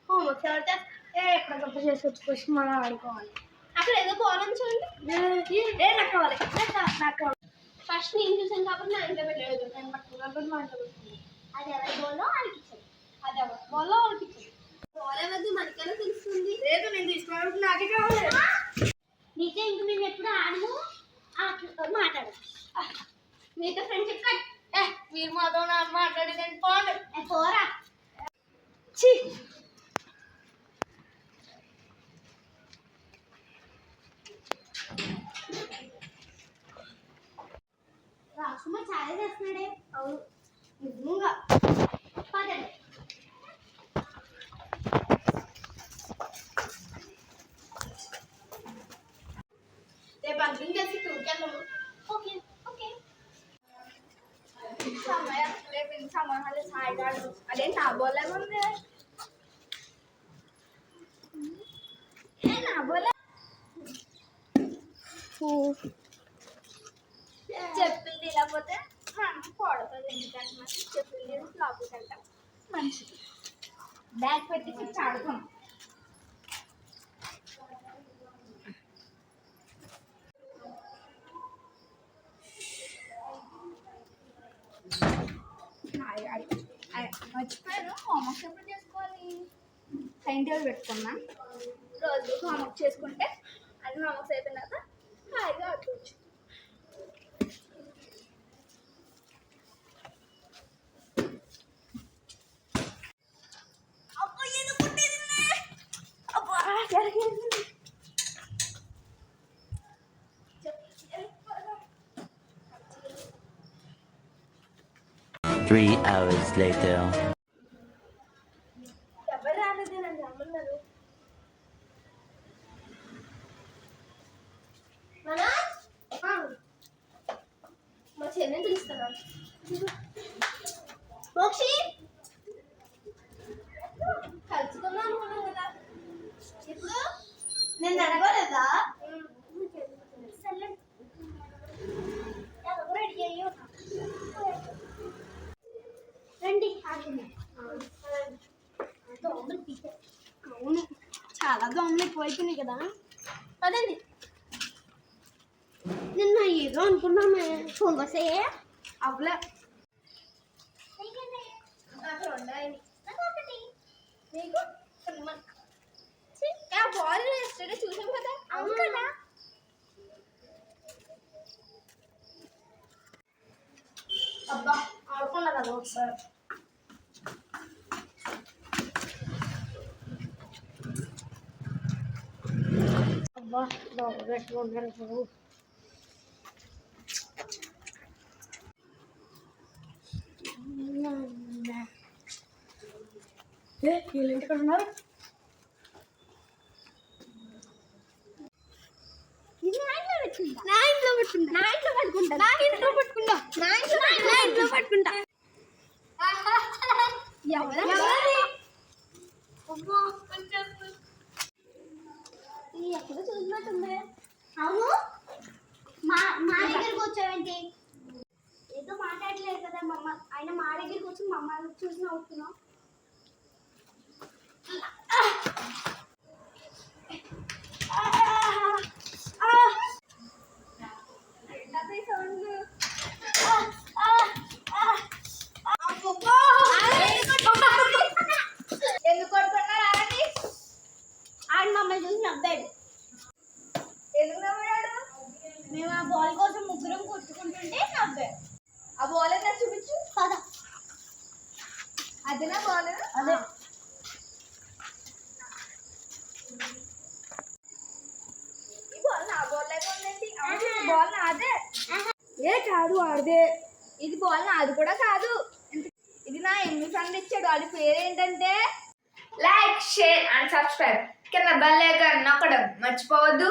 Homework ఎవరితే ఎప్పటికప్పుడు చేసుకొచ్చి మనం ఆడుకోవాలి. అక్కడ ఏదో బాగుంది చూడండి. నాకు కావాలి, నాకు కావాలి. ఫస్ట్ నేను చూసాను కాబట్టి నా ఇంట్లో పెట్టలేదు. నేను పట్టుకున్నప్పుడు మా ఇంట్లో పెట్టుకుంది. అది ఎవరి బోలో ఆడికిచ్చాను. అది ఎవరి బోలో ఆడికిచ్చాను. బాల్ ఎవరిది మనకైనా తెలుస్తుంది. లేదు నేను తీసుకోవడానికి నాకే కావాలి. నీకే ఇంక మేము ఎప్పుడు ఆడము మాట్లాడు. మీతో ఫ్రెండ్షిప్ కట్. మీరు మాతో మాట్లాడేదండి పోండి. పోరా చి రాజకుమార్ చాలా చేస్తున్నాడే. అవును నిజంగా. పదండి. రేపు అందరం కలిసి టూర్కెళ్ళము. Okay okay. సమయం రేపు ఇంత సమయాలు సాయిగాడు అదేం నా బోలేగా ఉంది. నా బోలే చెప్పింది లేకపోతే మనం పడుతుంది. ఎందుకంటే మనం చెప్పింది లోపలికి వెళ్తాం. మంచిది బ్యాగ్ పెట్టి ఆడుతాం. మర్చిపోయాను. హోంవర్క్ ఎప్పుడు చేసుకోవాలి? టైం టేబుల్ పెట్టుకున్నా. రోజు హోంవర్క్ చేసుకుంటే అది హోంవర్క్స్ అయిపోయిన తర్వాత హాయిగా ఆడుకోవచ్చు. అబ్బా ఏదో పుట్టేసింది. అబ్బా జరిగింది. 3 hours later. ఎవరు రాలేదు నన్ను రమ్మన్నారు. మా చెల్లెని పిలుస్తాను. మోక్షి కలుసుకుందాం అనుకున్నాం కదా. ఇప్పుడు నేను అడగలేదా? రెడీ అయ్యి రండి. దోమలు పీకే. అవును చాలా దోమలు ఎక్కువైపోయినాయి కదా. అదండి నిన్న ఏదో అనుకున్నామే. ఫోన్ వస్తే అవ్వలే. మీకు బాల్ ఎస్టర్డే చూసాం కదా. అవును కదా. అబ్బా ఆడుకున్నా కదా ఒకసారి. అబ్బా దోమలు ఎట్లా ఉన్నారు చూడు. వీళ్ళు ఇంటికి ఉన్నారు. నా ఇంట్లో పట్టుకుంటా. నా ఇంట్లో పట్టుకుంటా. నా ఇంట్లో పట్టుకుంటా. నా ఇంట్లో పట్టుకుంటా. ఎక్కడ చూసినట్టుంది. అవును మా దగ్గరకు వచ్చావేంటి? ఏదో మాట్లాడలేదు కదా మమ్మ. ఆయన మా దగ్గరికి వచ్చి మమ్మల్ని చూసి నవ్వుతున్నావు. ఎందుకు కొడుతున్నారు? ఆయన మమ్మల్ని చూసి నవ్వాడు. ఎందుకు నవ్వాడు? మేము ఆ బాల్ కోసం ముగ్గురం కొట్టుకుంటుంటే నవ్వాడు. ఆ బాల్ ఎంత చూపించు కదా. అదేనా బాల్? అదే. ఈ బాల్ నా బాల్ లాగా ఉందండి. బాల్ నాదే. ఏ కాదు ఆడదే. ఇది బాల్ నాది కూడా కాదు. ఇది నా ఎన్ని ఫ్రెండ్ ఇచ్చాడు. వాడి పేరు ఏంటంటే లైక్ షేర్ అండ్ సబ్స్క్రైబ్. కింద బెల్ ఐకాన్ నొక్కడం మర్చిపోవద్దు.